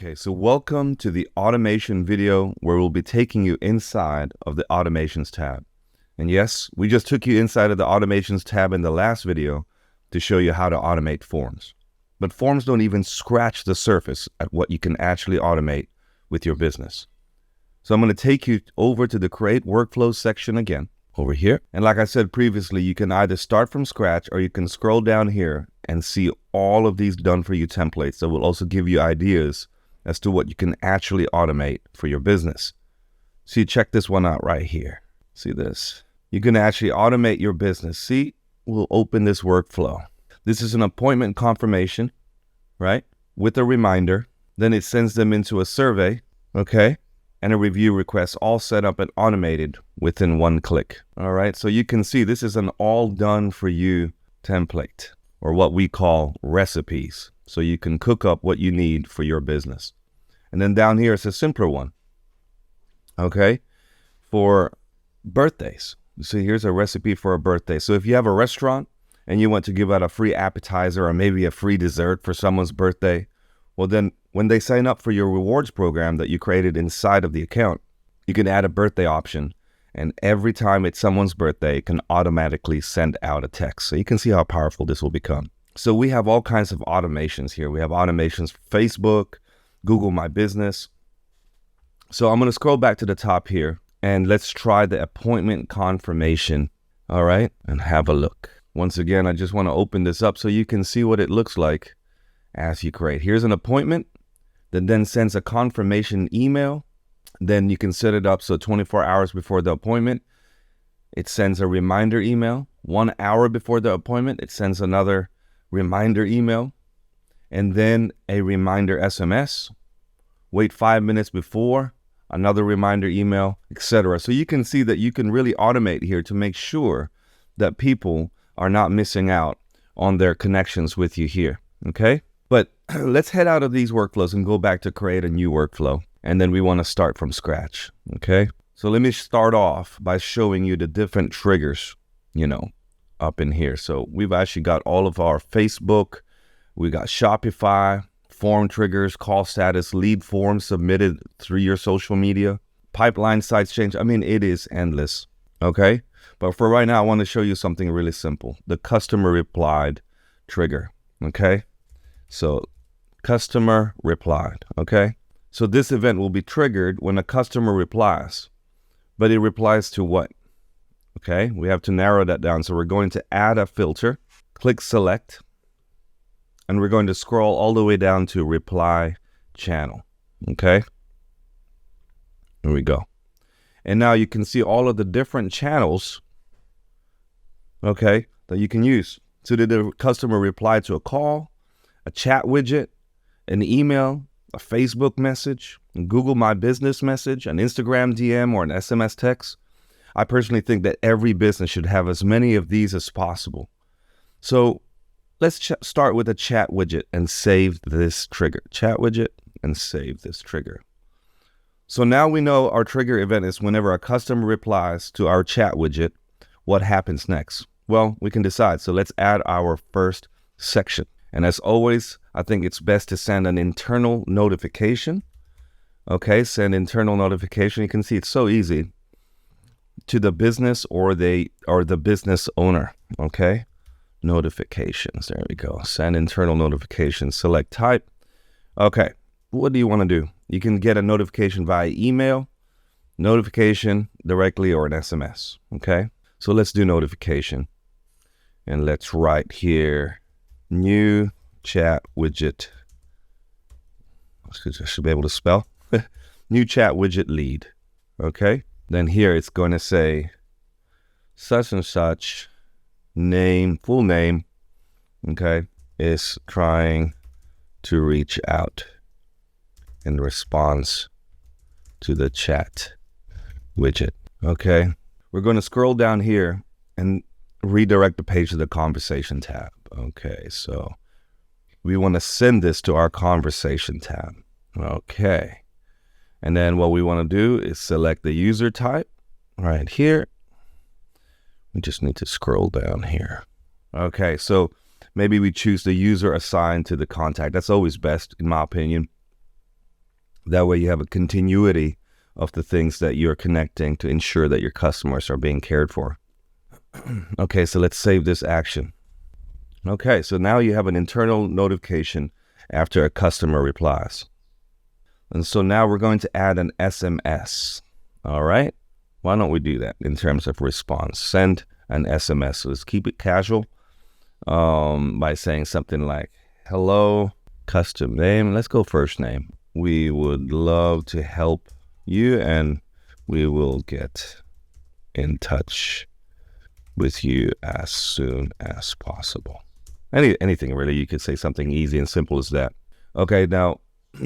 Okay, so welcome to the automation video where we'll be taking you inside of the automations tab. And yes, we just took you inside of the automations tab in the last video to show you how to automate forms. But forms don't even scratch the surface at what you can actually automate with your business. So I'm going to take you over to the create workflows section again over here. And like I said previously, you can either start from scratch or you can scroll down here and see all of these done for you templates that will also give you ideas as to what you can actually automate for your business. So you check this one out right here. See this? You can actually automate your business. See, we'll open this workflow. This is an appointment confirmation, right? With a reminder. Then it sends them into a survey, okay? And a review request, all set up and automated within one click. All right, so you can see this is an all done for you template, or what we call recipes. So you can cook up what you need for your business. And then down here, it's a simpler one, okay? For birthdays. So here's a recipe for a birthday. So if you have a restaurant and you want to give out a free appetizer or maybe a free dessert for someone's birthday, well then when they sign up for your rewards program that you created inside of the account, you can add a birthday option. And every time it's someone's birthday, it can automatically send out a text. So you can see how powerful this will become. So we have all kinds of automations here. We have automations for Facebook, Google My Business. So I'm going to scroll back to the top here and let's try the appointment confirmation. All right, and have a look. Once again, I just want to open this up so you can see what it looks like as you create. Here's an appointment that then sends a confirmation email. Then you can set it up so 24 hours before the appointment, it sends a reminder email. 1 hour before the appointment, it sends another reminder email. And then a reminder SMS. Wait 5 minutes before, another reminder email, etc. So you can see that you can really automate here to make sure that people are not missing out on their connections with you here, okay? But let's head out of these workflows and go back to create a new workflow. And then we want to start from scratch, okay? So let me start off by showing you the different triggers, up in here. So we've actually got all of our Facebook, we got Shopify, form triggers, call status, lead forms submitted through your social media, pipeline sites change. I mean, it is endless, okay? But for right now, I want to show you something really simple, the customer replied trigger, okay? So customer replied, okay? So this event will be triggered when a customer replies, but it replies to what? Okay, we have to narrow that down. So we're going to add a filter, click select, and we're going to scroll all the way down to reply channel, okay? Here we go. And now you can see all of the different channels, okay, that you can use. So did the customer reply to a call, a chat widget, an email, a Facebook message, a Google My Business message, an Instagram DM, or an SMS text? I personally think that every business should have as many of these as possible. So let's start with a chat widget and save this trigger. Chat widget and save this trigger. So now we know our trigger event is whenever a customer replies to our chat widget, what happens next? Well, we can decide. So let's add our first section. And as always, I think it's best to send an internal notification. Okay, send internal notification. You can see it's so easy to the business or the business owner. Okay, notifications. There we go. Send internal notification. Select type. Okay, what do you want to do? You can get a notification via email, notification directly, or an SMS. Okay, so let's do notification. And let's write here, new chat widget. I should be able to spell. New chat widget lead. Okay. Then here it's going to say such and such name, full name, okay, is trying to reach out in response to the chat widget. Okay. We're going to scroll down here and redirect the page to the conversation tab. Okay, so we want to send this to our conversation tab. Okay, and then what we want to do is select the user type right here. We just need to scroll down here. Okay, so maybe we choose the user assigned to the contact. That's always best, in my opinion. That way you have a continuity of the things that you're connecting to ensure that your customers are being cared for. Okay, so let's save this action. Okay, so now you have an internal notification after a customer replies. And so now we're going to add an SMS. All right, why don't we do that in terms of response? Send an SMS. So let's keep it casual by saying something like, hello, custom name. Let's go first name. We would love to help you and we will get in touch with you as soon as possible. Anything really. You could say something easy and simple as that. Okay, now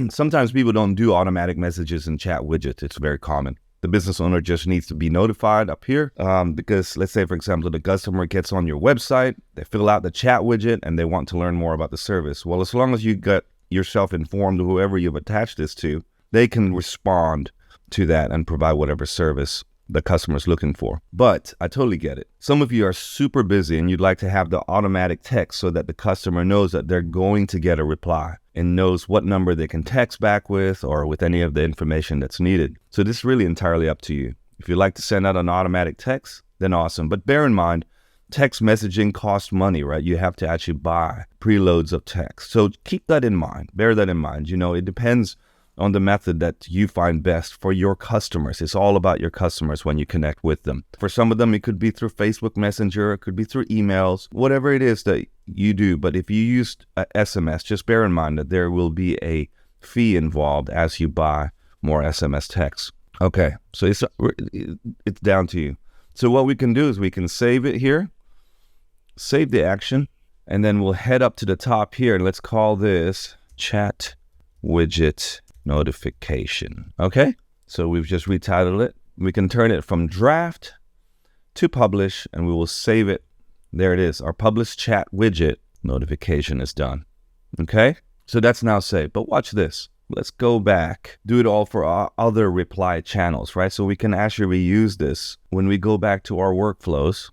sometimes people don't do automatic messages in chat widgets. It's very common. The business owner just needs to be notified up here because let's say, for example, the customer gets on your website, they fill out the chat widget and they want to learn more about the service. Well, as long as you get yourself informed, whoever you've attached this to, they can respond to that and provide whatever service the customer's looking for. But I totally get it. Some of you are super busy and you'd like to have the automatic text so that the customer knows that they're going to get a reply and knows what number they can text back with or with any of the information that's needed. So this is really entirely up to you. If you'd like to send out an automatic text, then awesome. But bear in mind, text messaging costs money, right? You have to actually buy preloads of text. So keep that in mind. Bear that in mind. You know, it depends on the method that you find best for your customers. It's all about your customers when you connect with them. For some of them, it could be through Facebook Messenger, it could be through emails, whatever it is that you do. But if you use SMS, just bear in mind that there will be a fee involved as you buy more SMS text. Okay, so it's down to you. So what we can do is we can save it here, save the action, and then we'll head up to the top here and let's call this chat widget notification. Okay, so we've just retitled it. We can turn it from draft to publish and we will save it. There it is. Our published chat widget notification is done. Okay, so that's now saved. But watch this. Let's go back, do it all for our other reply channels, right? So we can actually reuse this when we go back to our workflows.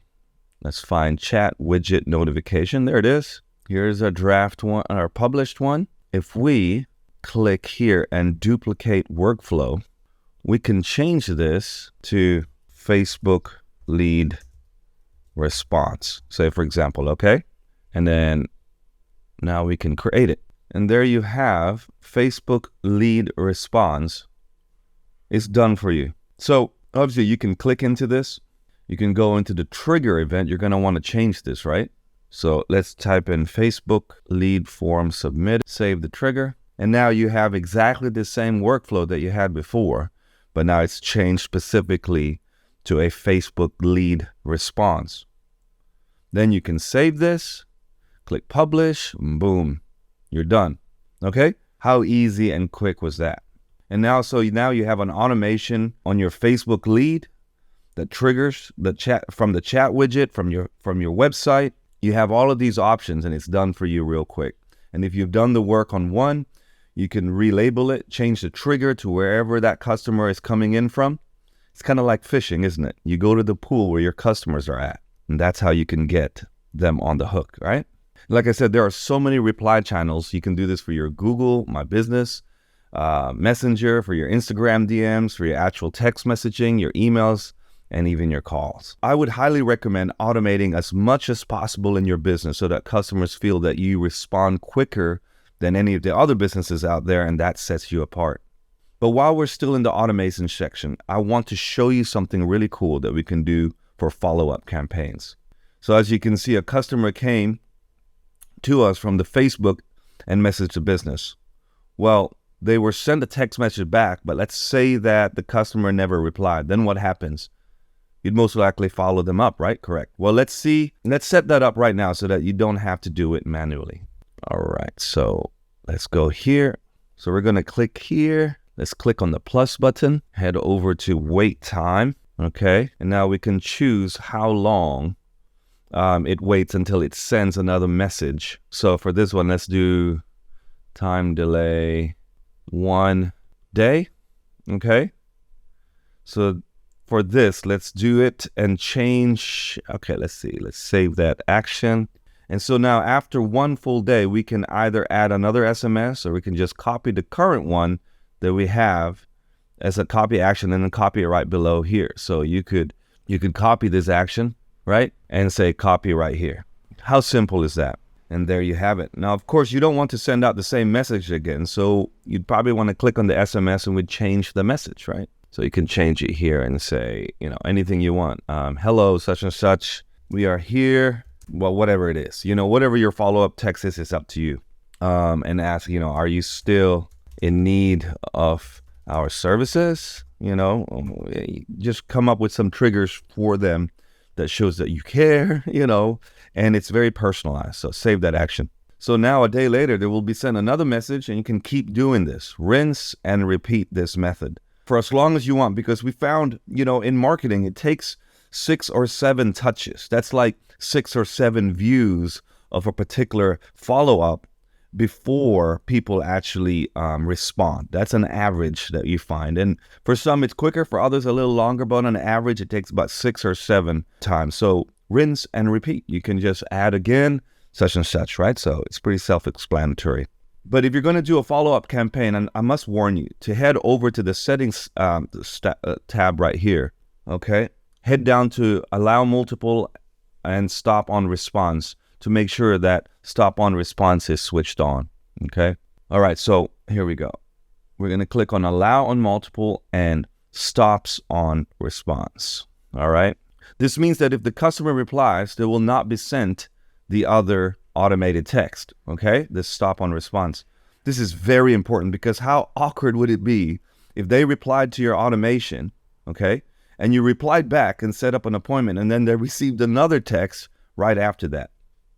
Let's find chat widget notification. There it is. Here's our draft one, our published one. If we click here and duplicate workflow, we can change this to Facebook lead response, say for example, okay? And then now we can create it. And there you have Facebook lead response. It's done for you. So obviously you can click into this. You can go into the trigger event. You're going to want to change this, right? So let's type in Facebook lead form submit, save the trigger. And now you have exactly the same workflow that you had before, but now it's changed specifically to a Facebook lead response. Then you can save this, click publish, and boom, you're done. Okay? How easy and quick was that? And now, now you have an automation on your Facebook lead that triggers the chat from the chat widget from your website. You have all of these options and it's done for you real quick. And if you've done the work on one, you can relabel it, change the trigger to wherever that customer is coming in from. It's kind of like fishing, isn't it? You go to the pool where your customers are at, and that's how you can get them on the hook, right? Like I said, there are so many reply channels. You can do this for your Google, My Business, Messenger, for your Instagram DMs, for your actual text messaging, your emails, and even your calls. I would highly recommend automating as much as possible in your business so that customers feel that you respond quicker than any of the other businesses out there, and that sets you apart. But while we're still in the automation section, I want to show you something really cool that we can do for follow-up campaigns. So as you can see, a customer came to us from the Facebook and messaged the business. Well, they were sent a text message back, but let's say that the customer never replied. Then what happens? You'd most likely follow them up, right? Correct. Well, let's set that up right now so that you don't have to do it manually. All right, so let's go here. So we're going to click here. Let's click on the plus button, head over to wait time. Okay, and now we can choose how long it waits until it sends another message. So for this one, let's do time delay 1 day. Okay, so for this, let's do it and change. Okay, let's see. Let's save that action. And so now after 1 full day, we can either add another SMS or we can just copy the current one, that we have as a copy action and then copy it right below here. So you could copy this action, right? And say copy right here. How simple is that? And there you have it. Now, of course, you don't want to send out the same message again. So you'd probably want to click on the SMS and we'd change the message, right? So you can change it here and say, anything you want. Hello, such and such. We are here. Well, whatever it is, whatever your follow-up text is, it's up to you. And ask, are you still in need of our services? Just come up with some triggers for them that shows that you care, and it's very personalized. So save that action. So now a day later, there will be sent another message and you can keep doing this. Rinse and repeat this method for as long as you want, because we found, in marketing, it takes 6 or 7 touches. That's like 6 or 7 views of a particular follow-up before people actually respond. That's an average that you find. And for some, it's quicker. For others, a little longer. But on average, it takes about 6 or 7 times. So rinse and repeat. You can just add again, such and such, right? So it's pretty self-explanatory. But if you're going to do a follow-up campaign, and I must warn you to head over to the settings tab right here, okay? Head down to allow multiple and stop on response to make sure that stop on response is switched on, okay? All right, so here we go. We're going to click on allow on multiple and stops on response, all right? This means that if the customer replies, they will not be sent the other automated text, okay? This stop on response. This is very important because how awkward would it be if they replied to your automation, okay? And you replied back and set up an appointment and then they received another text right after that.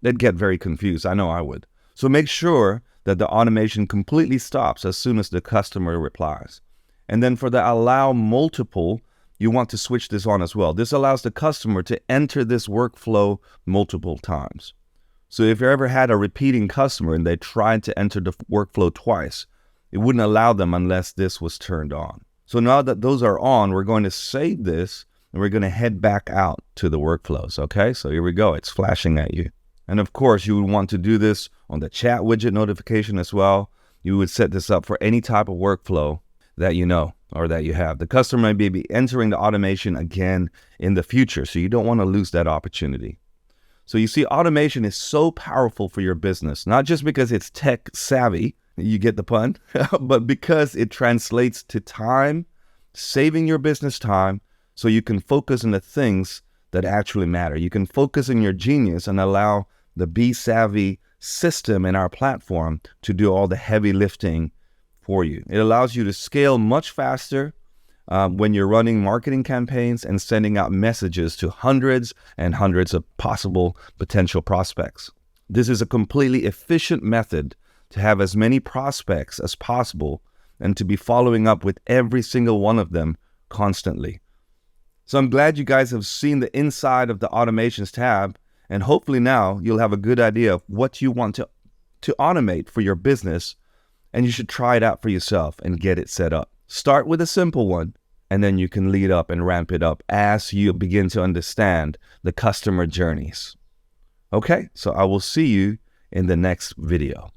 They'd get very confused. I know I would. So make sure that the automation completely stops as soon as the customer replies. And then for the allow multiple, you want to switch this on as well. This allows the customer to enter this workflow multiple times. So if you ever had a repeating customer and they tried to enter the workflow twice, it wouldn't allow them unless this was turned on. So now that those are on, we're going to save this and we're going to head back out to the workflows. Okay, so here we go. It's flashing at you. And of course, you would want to do this on the chat widget notification as well. You would set this up for any type of workflow that you know or that you have. The customer may be entering the automation again in the future, so you don't want to lose that opportunity. So you see, automation is so powerful for your business, not just because it's tech savvy, you get the pun, but because it translates to time, saving your business time so you can focus on the things that actually matter. You can focus on your genius and allow the BeeSavvy system in our platform to do all the heavy lifting for you. It allows you to scale much faster when you're running marketing campaigns and sending out messages to hundreds and hundreds of possible potential prospects. This is a completely efficient method to have as many prospects as possible and to be following up with every single one of them constantly. So I'm glad you guys have seen the inside of the automations tab, and hopefully now you'll have a good idea of what you want to automate for your business, and you should try it out for yourself and get it set up. Start with a simple one, and then you can lead up and ramp it up as you begin to understand the customer journeys. Okay, so I will see you in the next video.